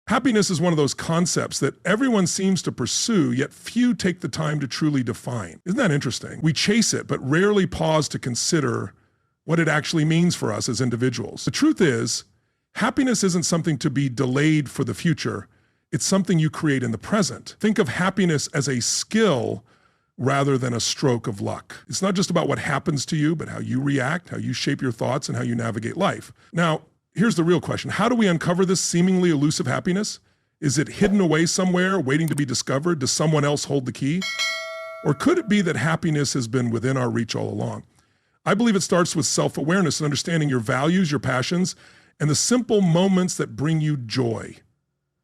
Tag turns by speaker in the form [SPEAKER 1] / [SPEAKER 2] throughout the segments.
[SPEAKER 1] Happiness is one of those concepts that everyone seems to pursue, yet few take the time to truly define. Isn't that interesting? We chase it, but rarely pause to consider what it actually means for us as individuals. The truth is, happiness isn't something to be delayed for the future. It's something you create in the present. Think of happiness as a skill rather than a stroke of luck. It's not just about what happens to you, but how you react, how you shape your thoughts, and how you navigate life. Now, here's the real question. How do we uncover this seemingly elusive happiness? Is it hidden away somewhere, waiting to be discovered? Does someone else hold the key? Or could it be that happiness has been within our reach all along? I believe it starts with self-awareness and understanding your values, your passions, and the simple moments that bring you joy.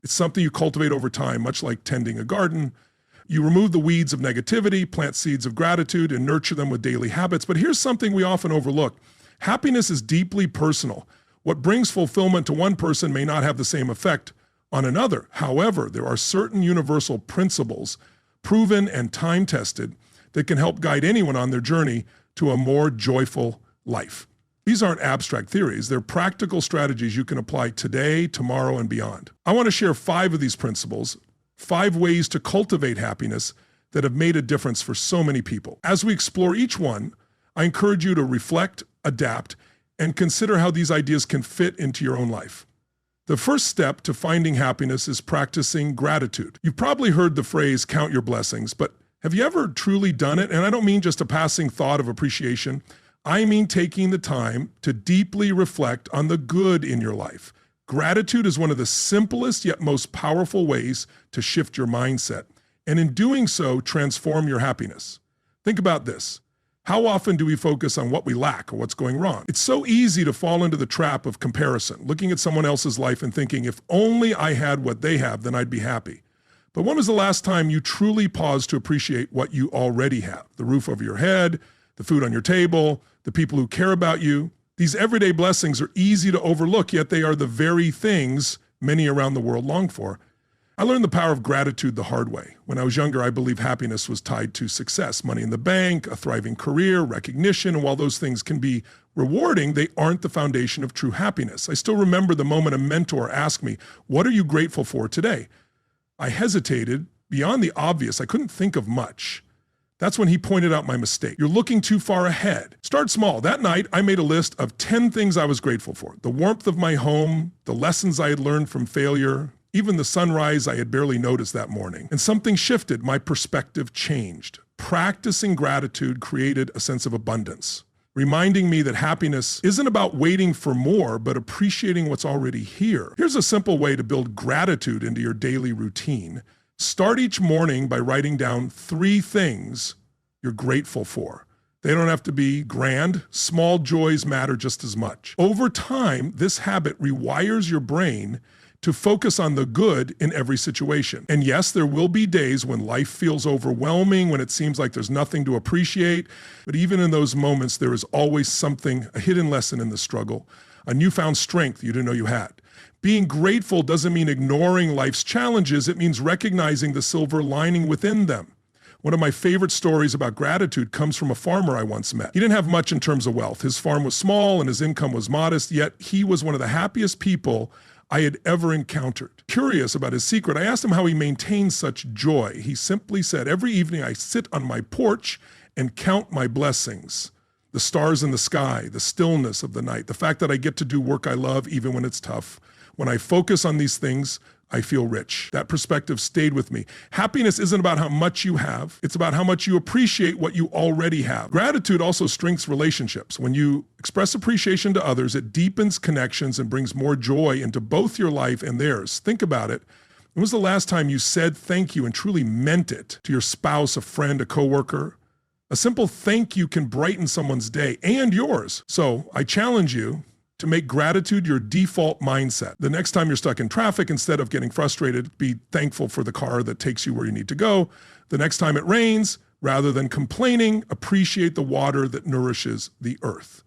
[SPEAKER 1] It's something you cultivate over time, much like tending a garden. You remove the weeds of negativity, plant seeds of gratitude, and nurture them with daily habits. But here's something we often overlook. Happiness is deeply personal. What brings fulfillment to one person may not have the same effect on another. However, there are certain universal principles, proven and time-tested, that can help guide anyone on their journey to a more joyful life. These aren't abstract theories. They're practical strategies you can apply today, tomorrow, and beyond. I want to share 5 of these principles, 5 ways to cultivate happiness that have made a difference for so many people. As we explore each one, I encourage you to reflect, adapt, and consider how these ideas can fit into your own life. The first step to finding happiness is practicing gratitude. You've probably heard the phrase, count your blessings, but have you ever truly done it? And I don't mean just a passing thought of appreciation. I mean taking the time to deeply reflect on the good in your life. Gratitude is one of the simplest yet most powerful ways to shift your mindset, and in doing so, transform your happiness. Think about this. How often do we focus on what we lack or what's going wrong? It's so easy to fall into the trap of comparison, looking at someone else's life and thinking, if only I had what they have, then I'd be happy. But when was the last time you truly paused to appreciate what you already have? The roof over your head, the food on your table, the people who care about you. These everyday blessings are easy to overlook, yet they are the very things many around the world long for. I learned the power of gratitude the hard way. When I was younger, I believed happiness was tied to success, money in the bank, a thriving career, recognition, and while those things can be rewarding, they aren't the foundation of true happiness. I still remember the moment a mentor asked me, "What are you grateful for today?" I hesitated. Beyond the obvious, I couldn't think of much. That's when he pointed out my mistake. You're looking too far ahead. Start small. That night, I made a list of 10 things I was grateful for. The warmth of my home, the lessons I had learned from failure, even the sunrise I had barely noticed that morning. And something shifted. My perspective changed. Practicing gratitude created a sense of abundance, reminding me that happiness isn't about waiting for more, but appreciating what's already here. Here's a simple way to build gratitude into your daily routine. Start each morning by writing down 3 things you're grateful for. They don't have to be grand. Small joys matter just as much. Over time, this habit rewires your brain to focus on the good in every situation. And yes, there will be days when life feels overwhelming, when it seems like there's nothing to appreciate. But even in those moments, there is always something, a hidden lesson in the struggle, a newfound strength you didn't know you had. Being grateful doesn't mean ignoring life's challenges. It means recognizing the silver lining within them. One of my favorite stories about gratitude comes from a farmer I once met. He didn't have much in terms of wealth. His farm was small and his income was modest, yet he was one of the happiest people I had ever encountered. Curious about his secret, I asked him how he maintained such joy. He simply said, "Every evening I sit on my porch and count my blessings. The stars in the sky, the stillness of the night, the fact that I get to do work I love even when it's tough. When I focus on these things, I feel rich." That perspective stayed with me. Happiness isn't about how much you have. It's about how much you appreciate what you already have. Gratitude also strengthens relationships. When you express appreciation to others, it deepens connections and brings more joy into both your life and theirs. Think about it. When was the last time you said thank you and truly meant it to your spouse, a friend, a coworker? A simple thank you can brighten someone's day and yours. So I challenge you to make gratitude your default mindset. The next time you're stuck in traffic, instead of getting frustrated, be thankful for the car that takes you where you need to go. The next time it rains, rather than complaining, appreciate the water that nourishes the earth.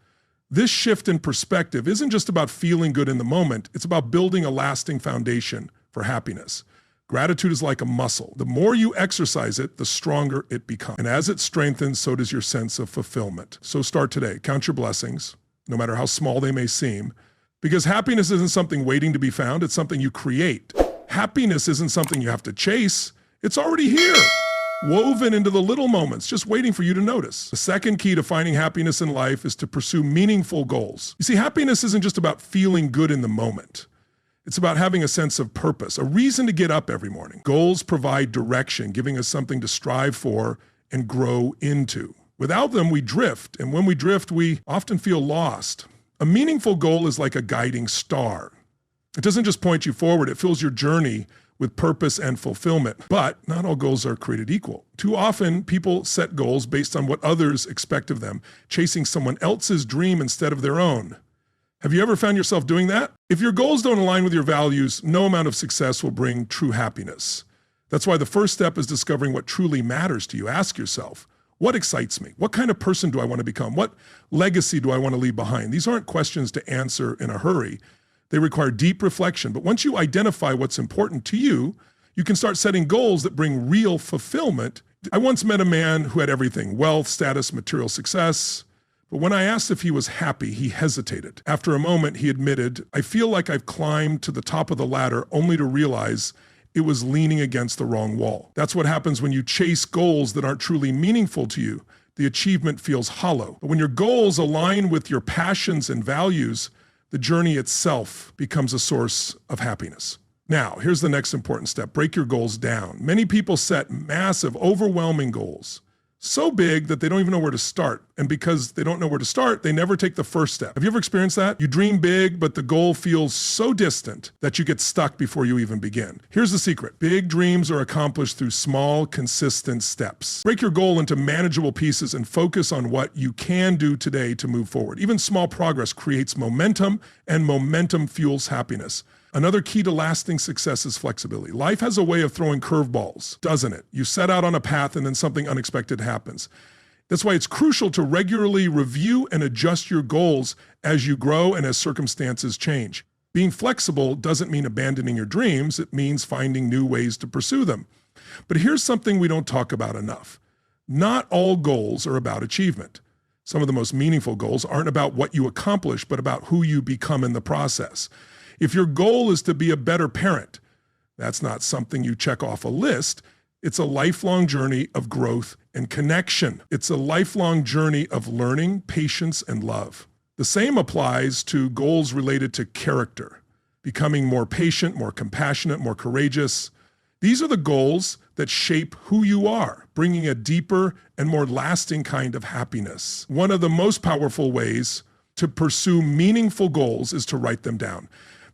[SPEAKER 1] This shift in perspective isn't just about feeling good in the moment, it's about building a lasting foundation for happiness. Gratitude is like a muscle. The more you exercise it, the stronger it becomes. And as it strengthens, so does your sense of fulfillment. So start today. Count your blessings, no matter how small they may seem, because happiness isn't something waiting to be found, it's something you create. Happiness isn't something you have to chase. It's already here, woven into the little moments, just waiting for you to notice. The second key to finding happiness in life is to pursue meaningful goals. You see, happiness isn't just about feeling good in the moment. It's about having a sense of purpose, a reason to get up every morning. Goals provide direction, giving us something to strive for and grow into. Without them, we drift, and when we drift, we often feel lost. A meaningful goal is like a guiding star. It doesn't just point you forward, it fills your journey with purpose and fulfillment. But not all goals are created equal. Too often, people set goals based on what others expect of them, chasing someone else's dream instead of their own. Have you ever found yourself doing that? If your goals don't align with your values, no amount of success will bring true happiness. That's why the first step is discovering what truly matters to you. Ask yourself, what excites me? What kind of person do I want to become? What legacy do I want to leave behind? These aren't questions to answer in a hurry. They require deep reflection. But once you identify what's important to you, you can start setting goals that bring real fulfillment. I once met a man who had everything: wealth, status, material success. But when I asked if he was happy, he hesitated. After a moment, he admitted, "I feel like I've climbed to the top of the ladder only to realize it was leaning against the wrong wall." That's what happens when you chase goals that aren't truly meaningful to you. The achievement feels hollow. But when your goals align with your passions and values, the journey itself becomes a source of happiness. Now, here's the next important step. Break your goals down. Many people set massive, overwhelming goals, so big that they don't even know where to start. And because they don't know where to start, they never take the first step. Have you ever experienced that? You dream big, but the goal feels so distant that you get stuck before you even begin. Here's the secret. Big dreams are accomplished through small, consistent steps. Break your goal into manageable pieces and focus on what you can do today to move forward. Even small progress creates momentum, and momentum fuels happiness. Another key to lasting success is flexibility. Life has a way of throwing curveballs, doesn't it? You set out on a path and then something unexpected happens. That's why it's crucial to regularly review and adjust your goals as you grow and as circumstances change. Being flexible doesn't mean abandoning your dreams. It means finding new ways to pursue them. But here's something we don't talk about enough. Not all goals are about achievement. Some of the most meaningful goals aren't about what you accomplish, but about who you become in the process. If your goal is to be a better parent, that's not something you check off a list. It's a lifelong journey of growth and connection. It's a lifelong journey of learning, patience, and love. The same applies to goals related to character, becoming more patient, more compassionate, more courageous. These are the goals that shape who you are, bringing a deeper and more lasting kind of happiness. One of the most powerful ways to pursue meaningful goals is to write them down.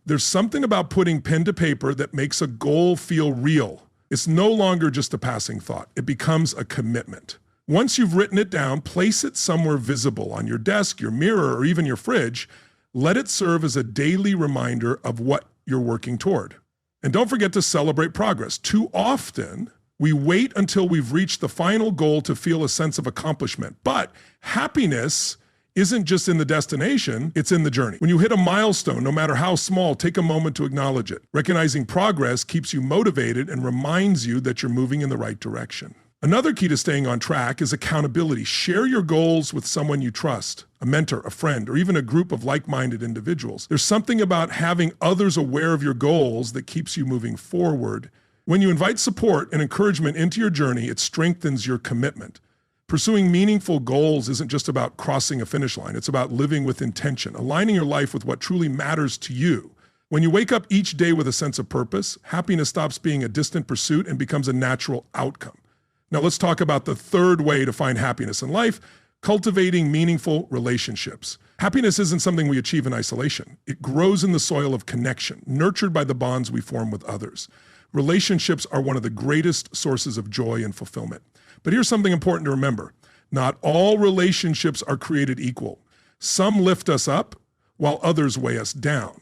[SPEAKER 1] There's something about putting pen to paper that makes a goal feel real. It's no longer just a passing thought. It becomes a commitment. Once you've written it down, place it somewhere visible on your desk, your mirror, or even your fridge. Let it serve as a daily reminder of what you're working toward. And don't forget to celebrate progress. Too often, we wait until we've reached the final goal to feel a sense of accomplishment. But happiness isn't just in the destination, it's in the journey. When you hit a milestone, no matter how small, take a moment to acknowledge it. Recognizing progress keeps you motivated and reminds you that you're moving in the right direction. Another key to staying on track is accountability. Share your goals with someone you trust, a mentor, a friend, or even a group of like-minded individuals. There's something about having others aware of your goals that keeps you moving forward. When you invite support and encouragement into your journey, it strengthens your commitment. Pursuing meaningful goals isn't just about crossing a finish line. It's about living with intention, aligning your life with what truly matters to you. When you wake up each day with a sense of purpose, happiness stops being a distant pursuit and becomes a natural outcome. Now let's talk about the third way to find happiness in life, cultivating meaningful relationships. Happiness isn't something we achieve in isolation. It grows in the soil of connection, nurtured by the bonds we form with others. Relationships are one of the greatest sources of joy and fulfillment. But here's something important to remember. Not all relationships are created equal. Some lift us up while others weigh us down.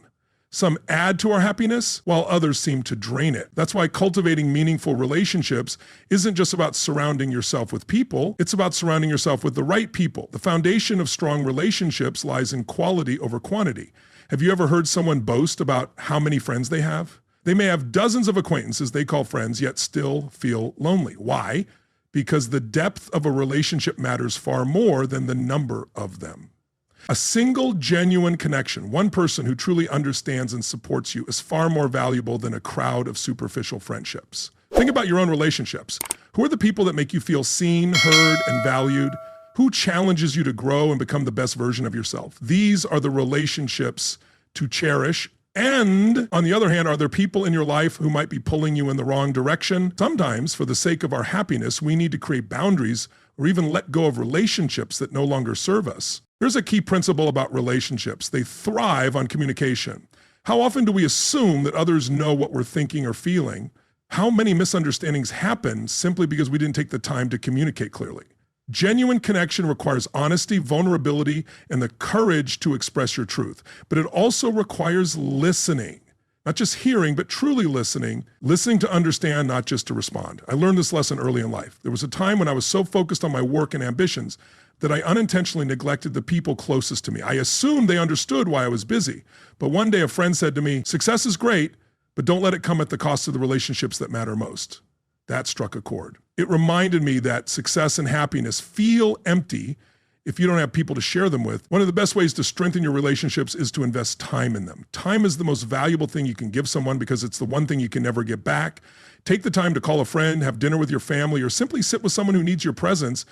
[SPEAKER 1] Some add to our happiness while others seem to drain it. That's why cultivating meaningful relationships isn't just about surrounding yourself with people, it's about surrounding yourself with the right people. The foundation of strong relationships lies in quality over quantity. Have you ever heard someone boast about how many friends they have? They may have dozens of acquaintances they call friends, yet still feel lonely. Why? Because the depth of a relationship matters far more than the number of them. A single genuine connection, one person who truly understands and supports you, is far more valuable than a crowd of superficial friendships. Think about your own relationships. Who are the people that make you feel seen, heard, and valued? Who challenges you to grow and become the best version of yourself? These are the relationships to cherish. And on the other hand, are there people in your life who might be pulling you in the wrong direction? Sometimes, for the sake of our happiness, we need to create boundaries or even let go of relationships that no longer serve us. Here's a key principle about relationships. They thrive on communication. How often do we assume that others know what we're thinking or feeling? How many misunderstandings happen simply because we didn't take the time to communicate clearly? Genuine connection requires honesty, vulnerability, and the courage to express your truth. But it also requires listening. Not just hearing, but truly listening. Listening to understand, not just to respond. I learned this lesson early in life. There was a time when I was so focused on my work and ambitions that I unintentionally neglected the people closest to me. I assumed they understood why I was busy. But one day a friend said to me, "Success is great, but don't let it come at the cost of the relationships that matter most." That struck a chord. It reminded me that success and happiness feel empty if you don't have people to share them with. One of the best ways to strengthen your relationships is to invest time in them. Time is the most valuable thing you can give someone because it's the one thing you can never get back. Take the time to call a friend, have dinner with your family, or simply sit with someone who needs your presence.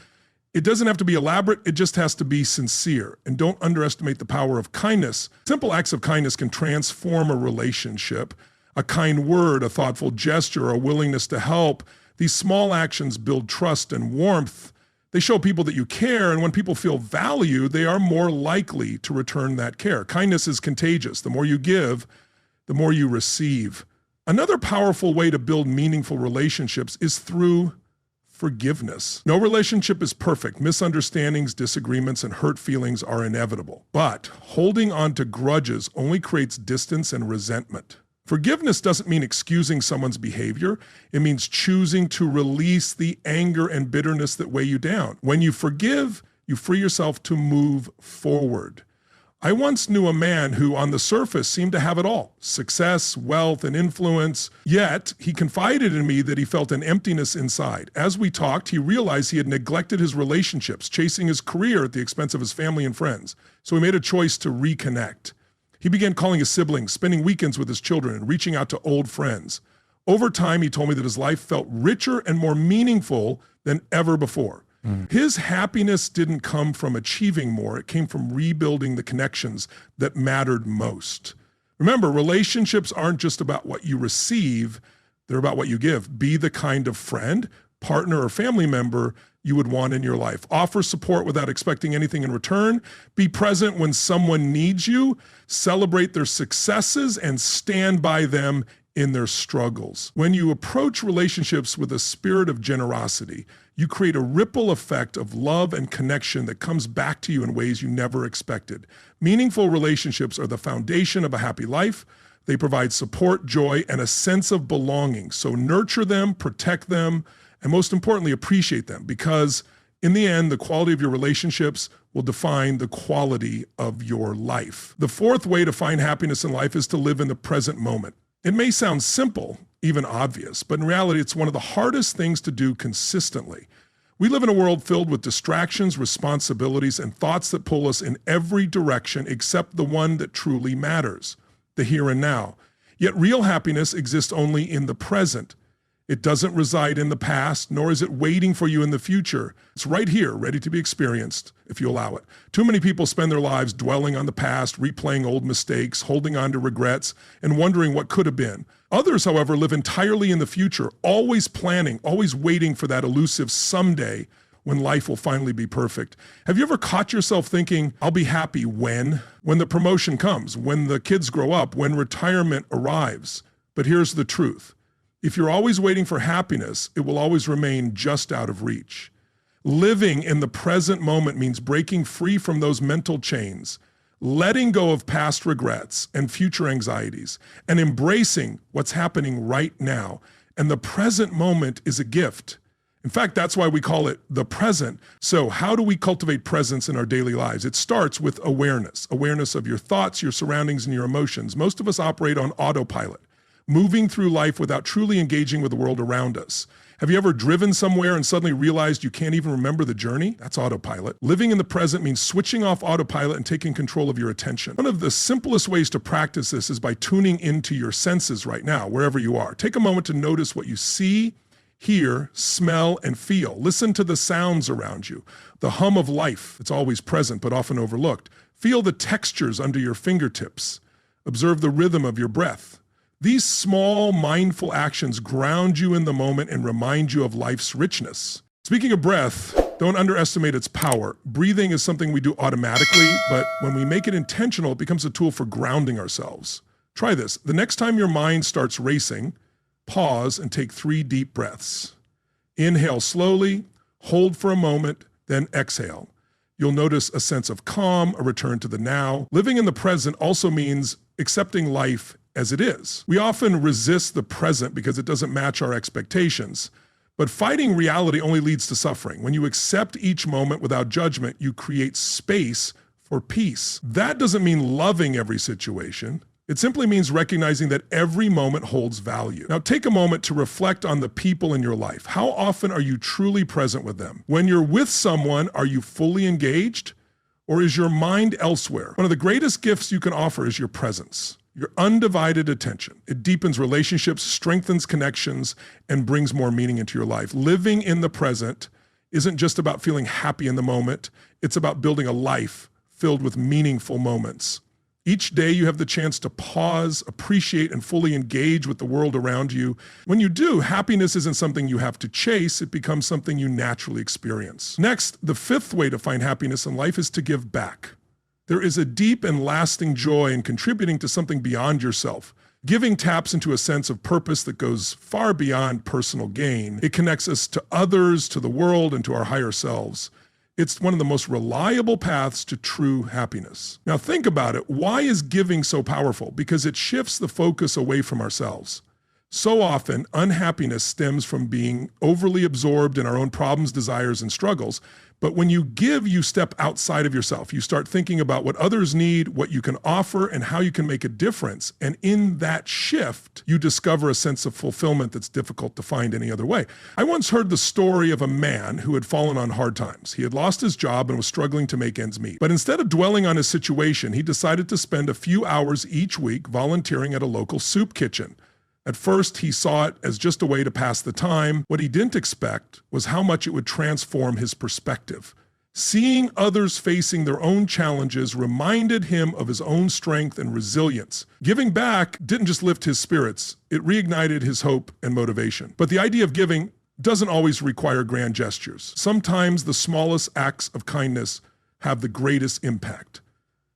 [SPEAKER 1] It doesn't have to be elaborate, it just has to be sincere. And don't underestimate the power of kindness. Simple acts of kindness can transform a relationship. A kind word, a thoughtful gesture, a willingness to help. These small actions build trust and warmth. They show people that you care, and when people feel valued, they are more likely to return that care. Kindness is contagious. The more you give, the more you receive. Another powerful way to build meaningful relationships is through forgiveness. No relationship is perfect. Misunderstandings, disagreements, and hurt feelings are inevitable. But holding on to grudges only creates distance and resentment. Forgiveness doesn't mean excusing someone's behavior. It means choosing to release the anger and bitterness that weigh you down. When you forgive, you free yourself to move forward. I once knew a man who on the surface seemed to have it all: success, wealth, and influence. Yet he confided in me that he felt an emptiness inside. As we talked, he realized he had neglected his relationships, chasing his career at the expense of his family and friends. So he made a choice to reconnect. He began calling his siblings, spending weekends with his children, and reaching out to old friends. Over time, he told me that his life felt richer and more meaningful than ever before. His happiness didn't come from achieving more. It came from rebuilding the connections that mattered most. Remember, relationships aren't just about what you receive, they're about what you give. Be the kind of friend, partner, or family member you would want in your life. Offer support without expecting anything in return. Be present when someone needs you. Celebrate their successes and stand by them in their struggles. When you approach relationships with a spirit of generosity, you create a ripple effect of love and connection that comes back to you in ways you never expected. Meaningful relationships are the foundation of a happy life. They provide support, joy, and a sense of belonging. So nurture them, protect them, and most importantly, appreciate them, because in the end, the quality of your relationships will define the quality of your life. The fourth way to find happiness in life is to live in the present moment. It may sound simple, even obvious, but in reality, it's one of the hardest things to do consistently. We live in a world filled with distractions, responsibilities, and thoughts that pull us in every direction except the one that truly matters, the here and now. Yet real happiness exists only in the present. It doesn't reside in the past, nor is it waiting for you in the future. It's right here, ready to be experienced, if you allow it. Too many people spend their lives dwelling on the past, replaying old mistakes, holding on to regrets, and wondering what could have been. Others, however, live entirely in the future, always planning, always waiting for that elusive someday when life will finally be perfect. Have you ever caught yourself thinking, I'll be happy when? When the promotion comes, when the kids grow up, when retirement arrives. But here's the truth. If you're always waiting for happiness, it will always remain just out of reach. Living in the present moment means breaking free from those mental chains, letting go of past regrets and future anxieties, and embracing what's happening right now. And the present moment is a gift. In fact, that's why we call it the present. So how do we cultivate presence in our daily lives? It starts with awareness of your thoughts, your surroundings, and your emotions. Most of us operate on autopilot. moving through life without truly engaging with the world around us. Have you ever driven somewhere and suddenly realized you can't even remember the journey? That's autopilot. Living in the present means switching off autopilot and taking control of your attention. One of the simplest ways to practice this is by tuning into your senses right now, wherever you are. Take a moment to notice what you see, hear, smell, and feel. Listen to the sounds around you. The hum of life, it's always present but often overlooked. Feel the textures under your fingertips. Observe the rhythm of your breath. These small, mindful actions ground you in the moment and remind you of life's richness. Speaking of breath, don't underestimate its power. Breathing is something we do automatically, but when we make it intentional, it becomes a tool for grounding ourselves. Try this. The next time your mind starts racing, pause and take 3 deep breaths. Inhale slowly, hold for a moment, then exhale. You'll notice a sense of calm, a return to the now. Living in the present also means accepting life as it is. We often resist the present because it doesn't match our expectations. But fighting reality only leads to suffering. When you accept each moment without judgment, you create space for peace. That doesn't mean loving every situation. It simply means recognizing that every moment holds value. Now take a moment to reflect on the people in your life. How often are you truly present with them? When you're with someone, are you fully engaged? Or is your mind elsewhere? One of the greatest gifts you can offer is your presence. Your undivided attention. It deepens relationships, strengthens connections, and brings more meaning into your life. Living in the present isn't just about feeling happy in the moment. It's about building a life filled with meaningful moments. Each day you have the chance to pause, appreciate, and fully engage with the world around you. When you do, happiness isn't something you have to chase. It becomes something you naturally experience. Next, the 5th way to find happiness in life is to give back. There is a deep and lasting joy in contributing to something beyond yourself. Giving taps into a sense of purpose that goes far beyond personal gain. It connects us to others, to the world, and to our higher selves. It's one of the most reliable paths to true happiness. Now think about it. Why is giving so powerful? Because it shifts the focus away from ourselves. So often, unhappiness stems from being overly absorbed in our own problems, desires, and struggles. But when you give, you step outside of yourself. You start thinking about what others need, what you can offer, and how you can make a difference. And in that shift, you discover a sense of fulfillment that's difficult to find any other way. I once heard the story of a man who had fallen on hard times. He had lost his job and was struggling to make ends meet. But instead of dwelling on his situation, he decided to spend a few hours each week volunteering at a local soup kitchen. At first, he saw it as just a way to pass the time. What he didn't expect was how much it would transform his perspective. Seeing others facing their own challenges reminded him of his own strength and resilience. Giving back didn't just lift his spirits, it reignited his hope and motivation. But the idea of giving doesn't always require grand gestures. Sometimes the smallest acts of kindness have the greatest impact.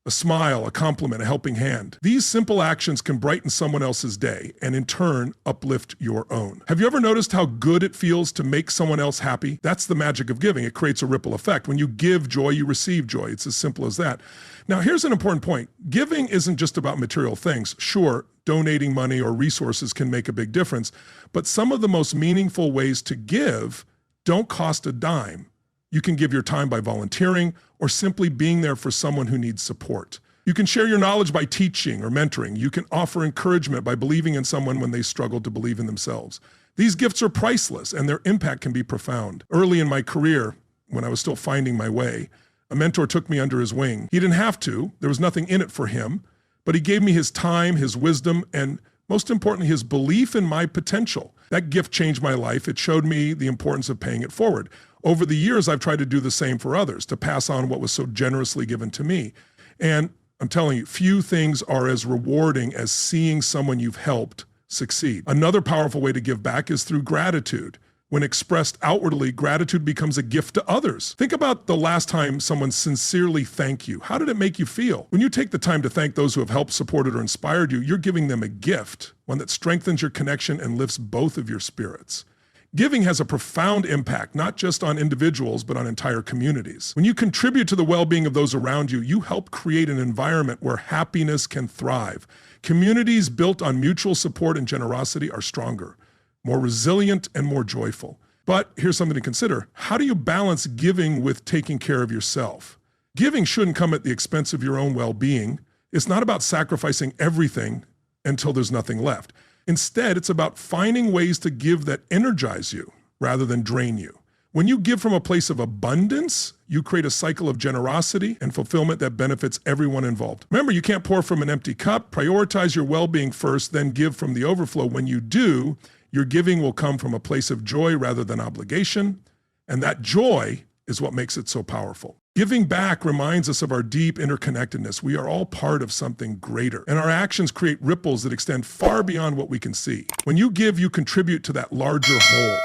[SPEAKER 1] A smile, a compliment, a helping hand. These simple actions can brighten someone else's day and in turn uplift your own. Have you ever noticed how good it feels to make someone else happy? That's the magic of giving. It creates a ripple effect. When you give joy, you receive joy. It's as simple as that. Now, here's an important point. Giving isn't just about material things. Sure, donating money or resources can make a big difference, but some of the most meaningful ways to give don't cost a dime. You can give your time by volunteering or simply being there for someone who needs support. You can share your knowledge by teaching or mentoring. You can offer encouragement by believing in someone when they struggle to believe in themselves. These gifts are priceless and their impact can be profound. Early in my career, when I was still finding my way, a mentor took me under his wing. He didn't have to. There was nothing in it for him, but he gave me his time, his wisdom, and most importantly, his belief in my potential. That gift changed my life. It showed me the importance of paying it forward. Over the years, I've tried to do the same for others, to pass on what was so generously given to me. And I'm telling you, few things are as rewarding as seeing someone you've helped succeed. Another powerful way to give back is through gratitude. When expressed outwardly, gratitude becomes a gift to others. Think about the last time someone sincerely thanked you. How did it make you feel? When you take the time to thank those who have helped, supported, or inspired you, you're giving them a gift, one that strengthens your connection and lifts both of your spirits. Giving has a profound impact, not just on individuals, but on entire communities. When you contribute to the well-being of those around you, you help create an environment where happiness can thrive. Communities built on mutual support and generosity are stronger, more resilient, and more joyful. But here's something to consider. How do you balance giving with taking care of yourself? Giving shouldn't come at the expense of your own well-being. It's not about sacrificing everything until there's nothing left. Instead, it's about finding ways to give that energize you rather than drain you. When you give from a place of abundance, you create a cycle of generosity and fulfillment that benefits everyone involved. Remember, you can't pour from an empty cup. Prioritize your well-being first, then give from the overflow. When you do, your giving will come from a place of joy rather than obligation, and that joy is what makes it so powerful. Giving back reminds us of our deep interconnectedness. We are all part of something greater, and our actions create ripples that extend far beyond what we can see. When you give, you contribute to that larger whole.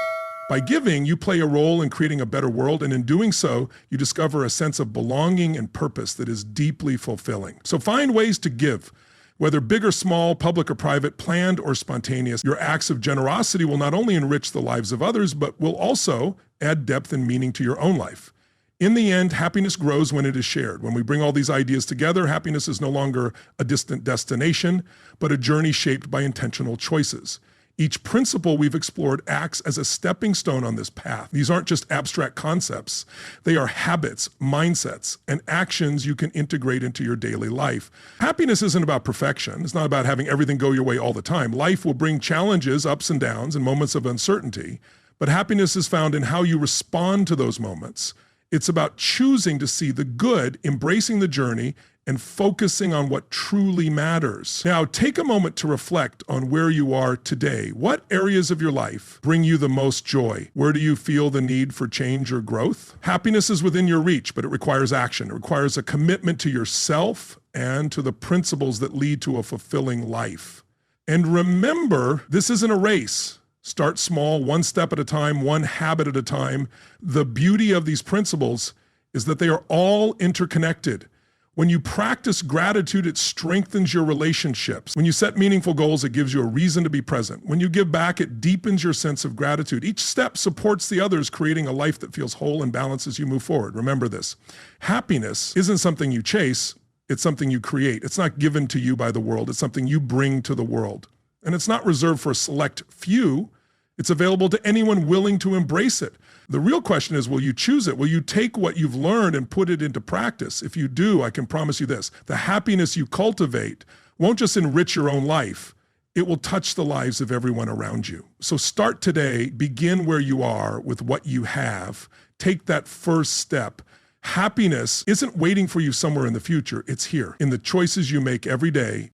[SPEAKER 1] By giving, you play a role in creating a better world, and in doing so, you discover a sense of belonging and purpose that is deeply fulfilling. So find ways to give. Whether big or small, public or private, planned or spontaneous, your acts of generosity will not only enrich the lives of others, but will also add depth and meaning to your own life. In the end, happiness grows when it is shared. When we bring all these ideas together, happiness is no longer a distant destination, but a journey shaped by intentional choices. Each principle we've explored acts as a stepping stone on this path. These aren't just abstract concepts. They are habits, mindsets, and actions you can integrate into your daily life. Happiness isn't about perfection. It's not about having everything go your way all the time. Life will bring challenges, ups and downs, and moments of uncertainty. But happiness is found in how you respond to those moments. It's about choosing to see the good, embracing the journey, and focusing on what truly matters. Now, take a moment to reflect on where you are today. What areas of your life bring you the most joy? Where do you feel the need for change or growth? Happiness is within your reach, but it requires action. It requires a commitment to yourself and to the principles that lead to a fulfilling life. And remember, this isn't a race. Start small, one step at a time, one habit at a time. The beauty of these principles is that they are all interconnected. When you practice gratitude, it strengthens your relationships. When you set meaningful goals, it gives you a reason to be present. When you give back, it deepens your sense of gratitude. Each step supports the others, creating a life that feels whole and balanced as you move forward. Remember this. Happiness isn't something you chase, it's something you create. It's not given to you by the world, it's something you bring to the world. And it's not reserved for a select few. It's available to anyone willing to embrace it. The real question is, will you choose it? Will you take what you've learned and put it into practice? If you do, I can promise you this, the happiness you cultivate won't just enrich your own life, it will touch the lives of everyone around you. So start today, begin where you are with what you have, take that first step. Happiness isn't waiting for you somewhere in the future, it's here, in the choices you make every day